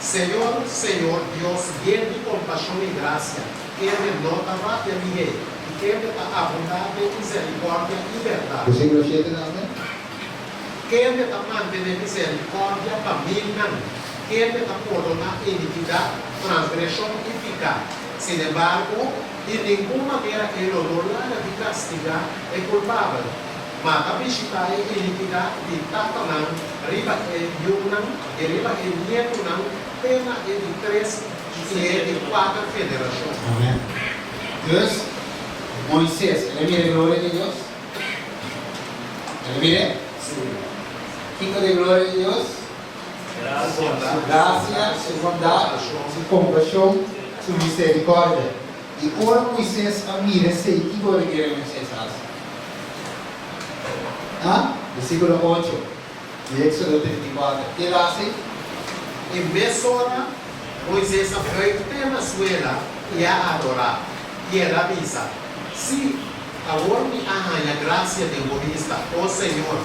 C: Señor, Señor, Dios, lleno de compasión y gracia, que Él no te va a enviar, y que Él te abundante misericordia y verdad.
B: Versículo 7 também.
C: Que Él te mantiene misericordia para mí, que Él te perdona iniquidad, transgresión y pecado. Sin embargo, de ninguna manera Él lo logra de castigar el culpable. Mata visitar a iniquidad de Tatanán, riba el Yunan, y riba el Nietunan, pena el de 3 y el de 4 federación.
B: Amém. Deus, Moisés, ele mira a glória de Deus? Ele mira? Kiko de glória de Deus?
A: Gracias.
B: Sua graça, sua bondade, sua compaixão, sua misericórdia. Y ahora Moisés mira ese tipo de que Moisés hace. Versículo 8 de Éxodo 34. ¿Qué él hace?
C: En vez ahora, Moisés foi na suela e a adorar. E ela avisa: se agora me arranha a graça de vista, ó Senhor,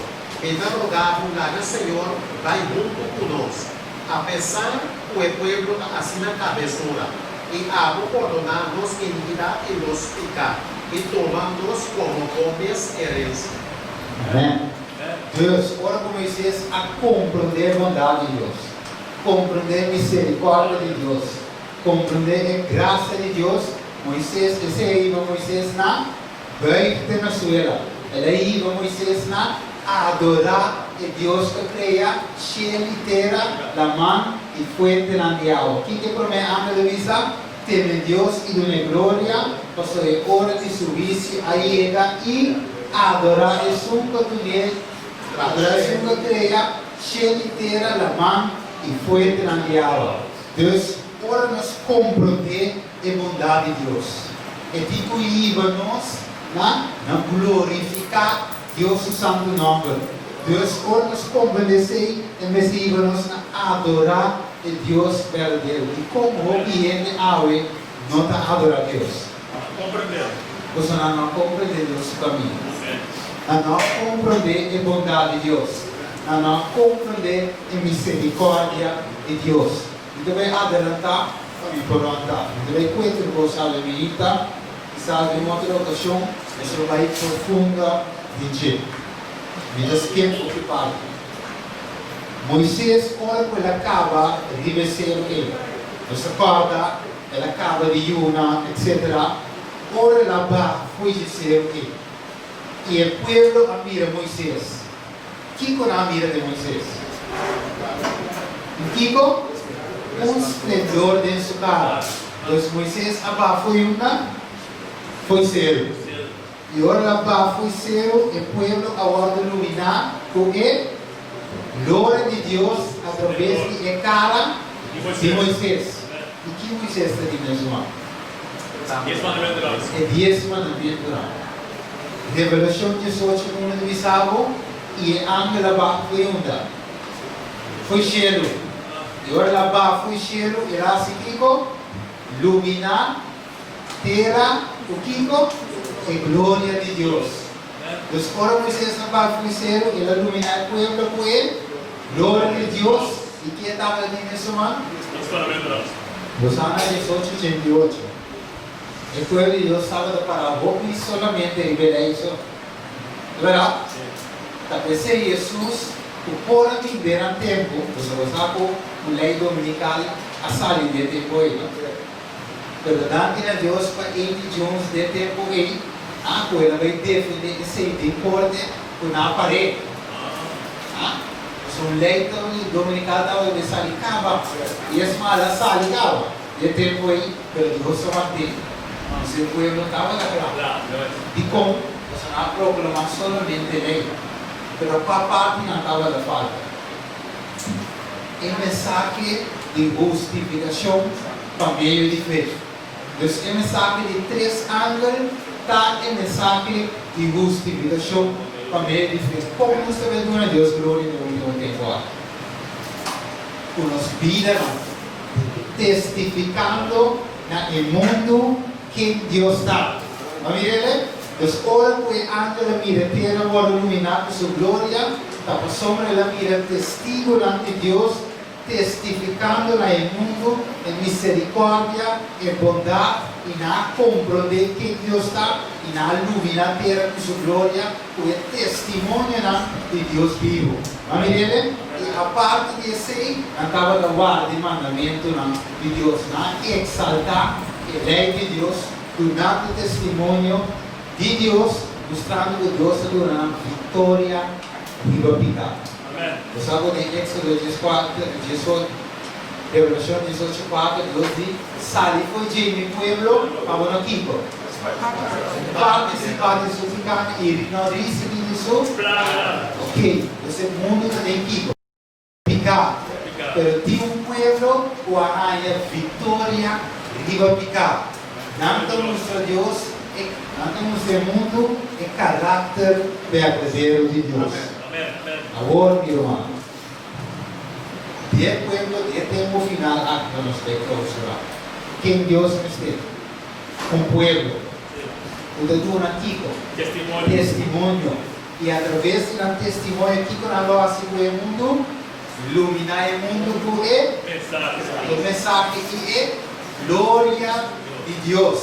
C: me dá rogar o Senhor vai junto conosco. Apesar que o pueblo assim na cabeçura, e abo perdonar nos iniquidade e nos pecar, e tomando-nos como pobres herança.
B: Amém. Deus, ora com Moisés a compreender a bondade de Deus, compreender a misericórdia de Deus, compreender a graça de Deus. Moisés, esse aí vai Moisés na beugte na suela. Ele iba Moisés na adorar a Deus que crea cielo y tierra, la mano y fuente de agua. ¿Qué que promete anda de visa? Teme Dios y de gloria, pasó de hora de su vicio a llega y adorar el sun que tuviera, adorar el sun que crea cielo y tierra, la mano y fuente de agua. Dios, ahora nos comprende a bondade de Deus. E tipo íbanos na glorificar Deus o santo nome. Deus ora nos compreende e nos íbanos na adorar o Deus verdadeiro. E como obviamente ave não está adorar Deus.
A: Compreender.
B: Você não compreende Deus caminho. Não compreende a bondade de Deus. Não compreende a misericórdia de Deus. Então vai adelantar e pronta. Então vai cuidar do vosso alimenta. Quizás em outra ocasião, isso vai profunda de Deus. Me desquento ocupado. Moisés, ora que ele acaba de vencer ele. Você acorda, ele acaba de Yuna, etc. Ora lá vai foi dizer ele. E o povo admira Moisés. Kiko na admira de Moisés. Kiko? Esplendor de sua cara. Então Moisés abafo foi zero. E agora abafo foi zero, e o povo agora iluminar com a glória de Deus através da cara de Moisés. E que Moisés está dizendo?
A: 10 mandamentos.
B: É 10 mandamentos. Revelação 18, no bisavo, e a ángel abafo foi foi cheio. E agora lá foi cheio, e lá se Kiko, iluminar, terra, o Kiko, e glória de Deus. Deus ora Moisés na foi cheio, ele iluminar o povo com ele, glória de Deus, e que estava ali nesse mano?
A: 10 mandamentos.
B: Rosana 18, 88. O povo de Deus estava para roupa e solamente revelar isso. Verdade? Talvez Jesus, o povo que viverá tempo, você sabe, a lei dominical, a saída de tempo aí. Mas a Deus para ele Jones de tempo aí, a coisa vai definir esse deporte na parede. So lei dominical estava de sair cava, e as malas saem cava. De tempo aí, mas Deus só mantém. Mas o povo não estava lá. E como? Você não proclama somente lei. Pero a parte não estava da falta. O mensagem de justificação para meio de fé. Então, o mensagem de 3 ângulos está o mensagem de justificação para meio de fé. Como nós estamos vendo a Deus glória no último tempo? Com as vidas testificando no mundo que Deus está. Vamos ver? Deus ora por ángel mira terra agora iluminar com sua glória, está sombra ela mira testigo ante Deus, testificando no mundo em misericórdia e bondade e na compreender que Deus está e na iluminar terra com sua glória, o testemunho de Deus vivo. Vamos ver? E a parte desse acaba de guardar o mandamento de Deus, exaltar a lei de Deus, durante o testemunho de Deus, mostrando que Deus está dando uma vitória viva. Você sabe em Éxodo 18, Revelação 18:4, Deus diz: Sali foi de mi pueblo para o Kiko. Participar de sua ficada e não receber de sua. Ok, esse mundo tem Kiko. Picar. Pero tem pueblo que arranha vitória viva picar. Nanto nuestro Dios, nanto nuestro mundo, el carácter verdadero de Dios.
A: Amén, amén.
B: Ahora, mi hermano, del pueblo, del tiempo final, acto nos de clausura. ¿Quién Dios es? Un pueblo. Usted un antiguo
A: Testimonio.
B: testimonio. Y a través del testimonio que con lo hace el mundo, iluminar el mundo con
A: Mensaje.
B: el mensaje que es gloria de Dios.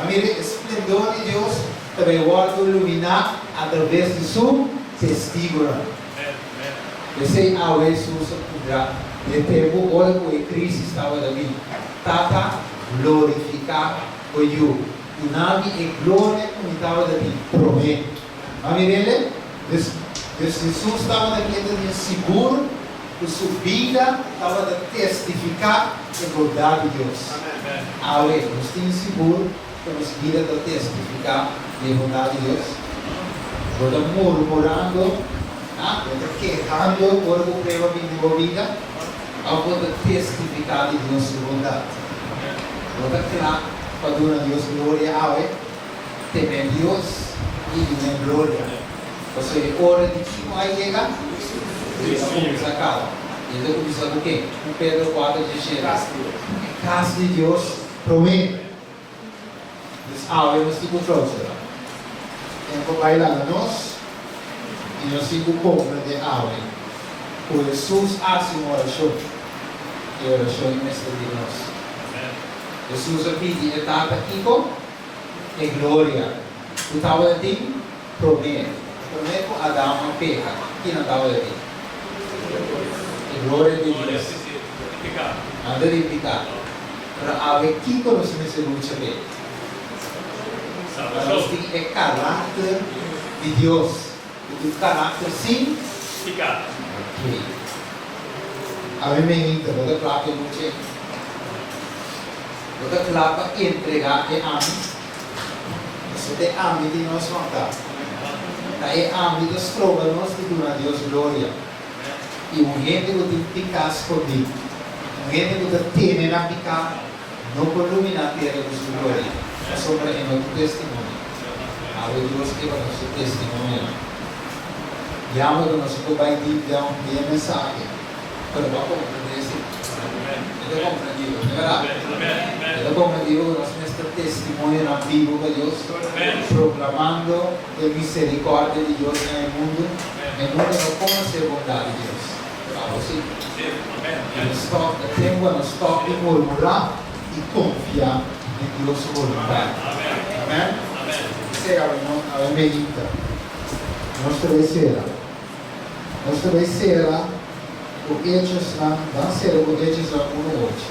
B: Mire, el esplendor de Dios también va a iluminar a través de su testigo.
A: Amén, amén.
B: Esse a Jesus kudra de tempo ora que Cristo estava ali tata glorificar o you unavi e glória que estava ali promete amirele Jesus estava ali dentro seguro que sua vida estava a testificar a bondade de Deus awe nós temos seguro que nossa vida a testificar a bondade de Deus quando murmurando quejando por o prueba de vida, ao poder testificar de Deus bondade. Outra claro, quando a Deus glória ao temer Deus e temer glória. Ou seja, hora de que vai chegar, Deus começa a cala. E ele começa o quê? O Pedro 4 de chegar. É casa de Deus promete. Então, nós temos que fazer. Tempo vai lá nós. E nós temos que compreender algo. O Jesus hace uma oração. E a oração é mestre de nós. Jesus pede etapa aqui com e glória. O estava ali, promete. Promete com Adão uma peca. Quem não estava ali? E glória de Deus. Anda de pecado. Para haver aqui com nós nesse luta bem. Para nós ter o caráter de Deus. O caráter sim
A: Ficar.
B: ok. A mim me entra, vou dar claro que não tinha. Vou dar claro para entregar e ame. Você tem ame de nós matar. Daí ame das provas nós de dar a Deus glória. E um gente que ficar escondido. Um gente que tem na picar. Não pode iluminar a terra de sua glória. É sobre o nosso testemunho. A Deus que vai nosso testemunho. Llamo que nosotros va a ir a un mensaje, pero va a comprender eso. Yo lo comprendido, ¿de verdad? Yo lo comprendido que nosotros nuestro testimonio en vivo de Dios, proclamando la misericordia de Dios en el mundo no conoce bondad de Dios. Claro, sí. Tengo a nosotros que murmurar y confiar en Dios su voluntad. Amén. Sea a ver, medita. Nostra vai ser o Hechos lá, vai ser o Hechos lá 1 hoje.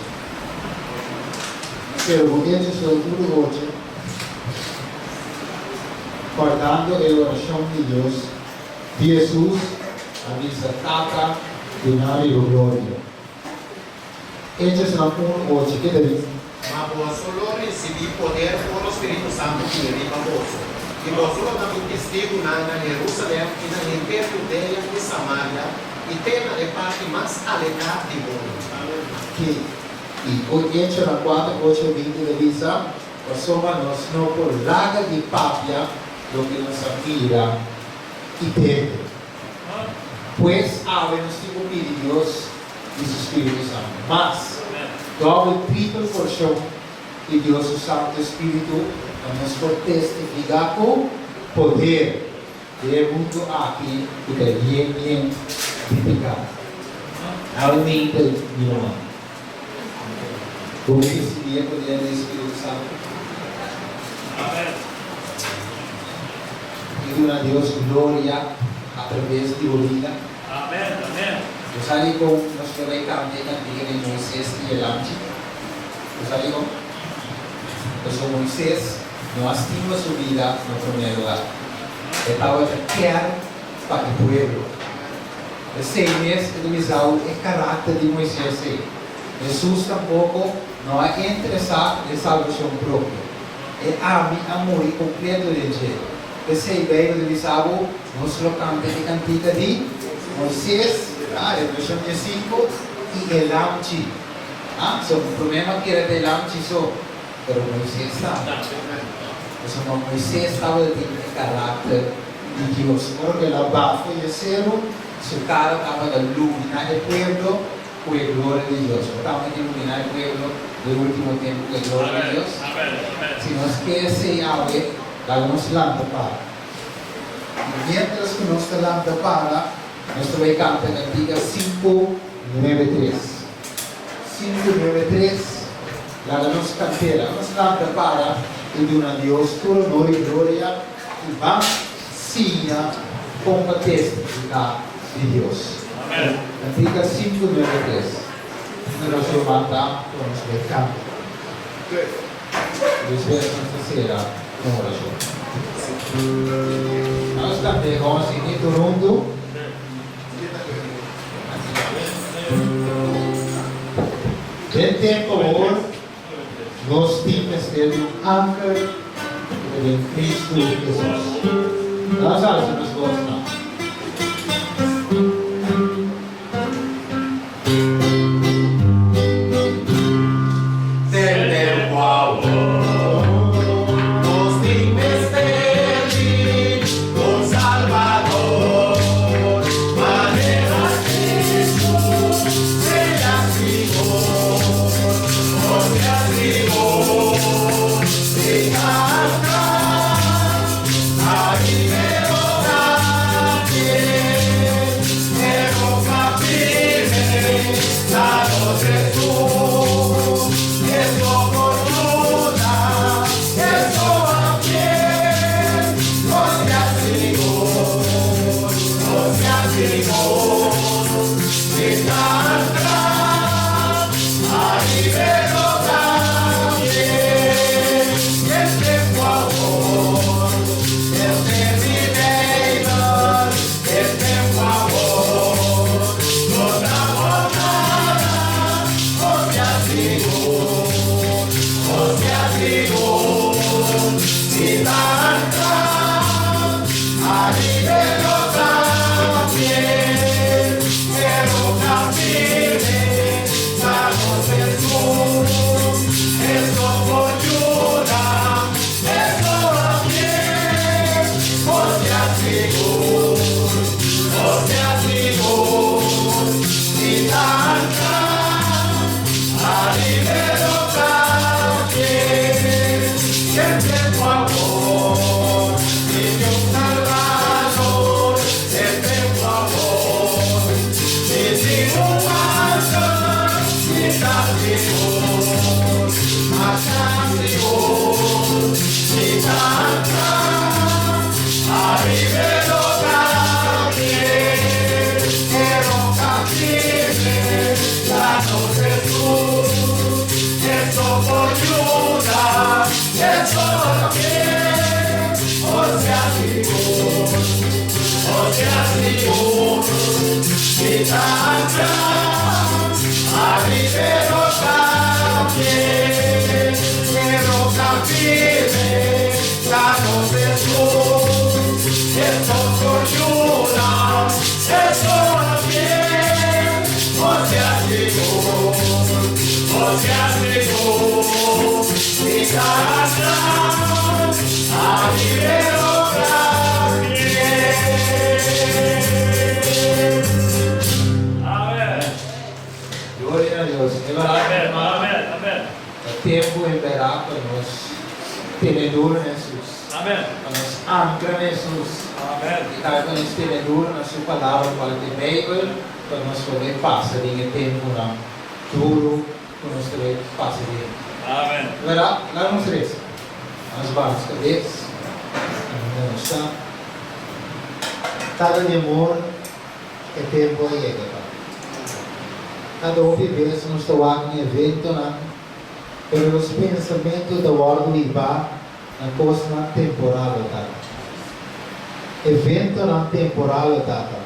B: Vai ser o Hechos lá 1 hoje. Guardando a oração de Deus, Jesus avisa Tata de nave o glória. Hechos lá 1 hoje, que deve?
C: Mas vós solo recebi poder por o Espírito Santo que vem para vós. E vosotros também testigo na Jerusalém e na Judéia e Samaria e tem na parte mais alejada do mundo.
B: Que e o Hechos lá 4, 8, 20 avisa, somos nós não por laga de papia lo que nos admira y perde. Pues habemos tipo de Dios y su Espíritu Santo. Más, todo el triple porción de Dios su Santo Espíritu nos por testificar con poder del mundo aquí y de bien edificado. Aumenta mi hermano. Como recibía el poder del Espíritu Santo. Y a Dios gloria a través de tu vida.
A: Amén, amén.
B: Yo salí con los que veían de Moisés y el ángel. Yo salí con Moisés no estima su vida en primer lugar. Estaba quer para el pueblo. El 6 meses utilizado el carácter de Moisés. Jesús tampoco no ha interesado en salvación propia. Él ama amor y completo de Dios. Esse ideia do bisabo nos locamos de cantiga de Moisés, el versículo 5 y el ángel. So, el problema que era del ángel, pero Moisés estaba. Entonces, Moisés estaba de carácter de Dios, porque la bajo y el cero, su cara estaba de iluminar el pueblo con la gloria de Dios. Estaba de iluminar el pueblo del último tiempo con la gloria de Dios. Si nos quiere ser ave, damos lámpara. Y mientras que nos da lámpara, nuestro becante cantiga 593. 593, la nos cantera, nos lámpara y de una Dios por honor y gloria y va siga con la testificar de Dios. Cantiga 593. Nos levanta con nuestro becante. Dios bendiga nuestra sera con oración. Nós cantamos em Toronto. Del tempo hoje, nós temos ter anchor em Cristo Jesus. Nós nos gostamos. Tempo em verá para nós tenedor Jesus.
A: Amém.
B: Para nós ancla Jesus.
A: Amém.
B: E para nós tenedor na sua palavra para a Bíblia, para nós poder passar em tempo na duro, para nós poder passar em.
A: Amém.
B: Verá, lá vamos ver. Nós vamos cabeça. Não está. Cada demor é tempo aí, cara. Cada vez nós estamos em evento na pero os pensamentos da ordem va na coisa temporal data. Evento na temporal data.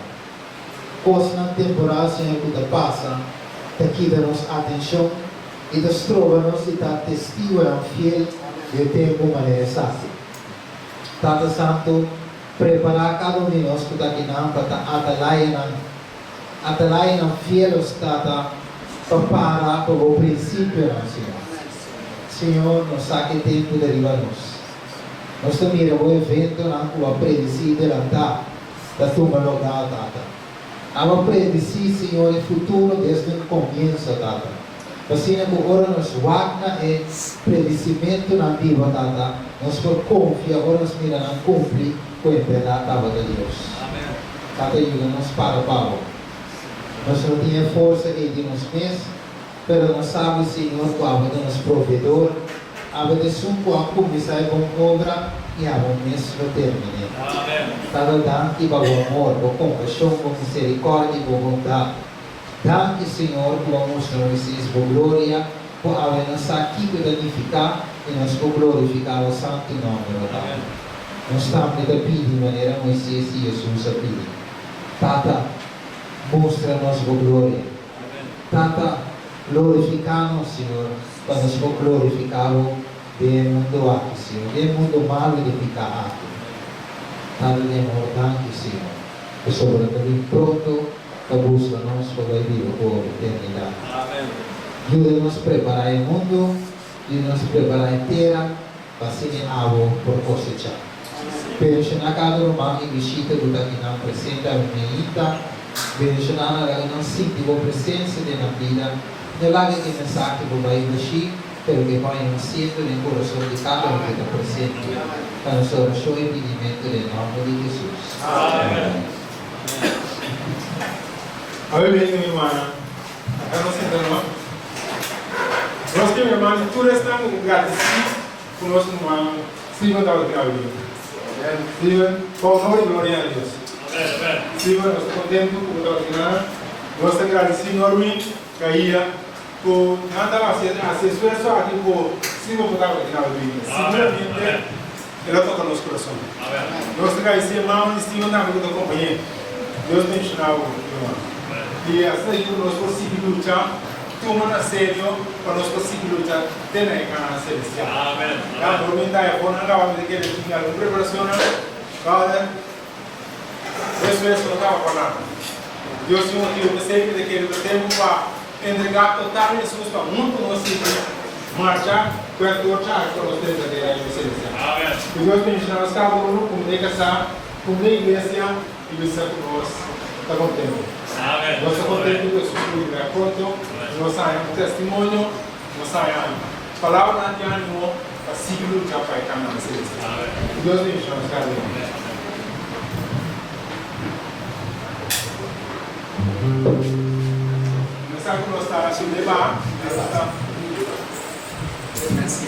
B: Coisa temporal sem que passa, daqui dá-nos atenção e das trova-nos e dá testigo fiel do tempo maneira sácia. Tata Santo, preparar cada um de nós que está aqui para atalaya ng fiel os tata para o princípio ng Senhor.
E: Senhor, nós sabe que tempo deriva-nos. Nós também o evento na tua predicida da tua lugar, Tata. Ava predicir, Senhor, o futuro desde o começo, Tata. Assim, agora nós wagna e predicimento na vida, Tata. Nós por confia, agora nós mira não cumprir com a verdade de Deus. Tata, ajuda-nos para o Pablo. Nós não tínhamos força de nós mesmos, mas nós sabemos, Senhor, que o nosso provedor, a de suco a começar com obra e a mesmo termine. Tata, dá-te para o amor, com compaixão, com misericórdia e com bondade. Dá-te, Senhor, que vamos nos por glória, por a nossa aqui danificar e nós por glorificar o santo nome do Pai. Nós estamos a pedir de maneira Moisés e Jesus a pedir. Tata, mostra-nos a glória. Tata, glorificar-nos, Senhor, para nos glorificar do mundo aqui, Senhor, do mundo malo de ficar aqui. Tata, de amor, danke, Senhor, e sobre o pronto, que busca-nos para a vida por eternidade. Ajuda-nos a preparar o mundo, ajuda-nos a preparar a terra, para ser água por cosechar. Bendicionar cada irmão e visita do que não presente a minha bendicionar a não sentir a presença da vida, não lage que mensagem que vai investir, pelo que vai não sinto no coração de cada um que está presente, para nossa oração e pedimento em nome de Jesus.
F: Amém. Amém, minha irmã. Eu não sei, irmã. Nós temos irmãos, tudo está agradecidos por nosso irmão Steven estava aqui. Steven, com honor e glória a Deus. Steven, nós estamos contentos por estar aqui. Nós estamos agradecidos enormemente que aí, por nada a ser expresso aqui por Steven por estar aqui. Simplesmente, ele toca nosso coração. Nós estamos agradecidos, irmão, e Steven está aqui com a companhia. Deus te ensinou, irmão. E assim, nós conseguimos lutar. Toma na sério para nós conseguir lutar até na economia celestial. Amém. A tormenta é boa, não acaba de querer tinha uma preparação, cara. Isso não estava falando. Deus tinha um motivo sempre de querer tempo para entregar total Jesus para muito nós marchar para torchar para nós ter da igreja celestial. Amém. E Deus me ensinou cada um como de casar, como de igreja e de ser nós está contente. Amém. Nós estamos contentes com isso que é pronto. Nós saímos testemunho, nós saímos palavra de ânimo para seguir lutar para a caminhada celestial. Deus me chama, cara. Nós sabemos que nós estamos a levar. Merci.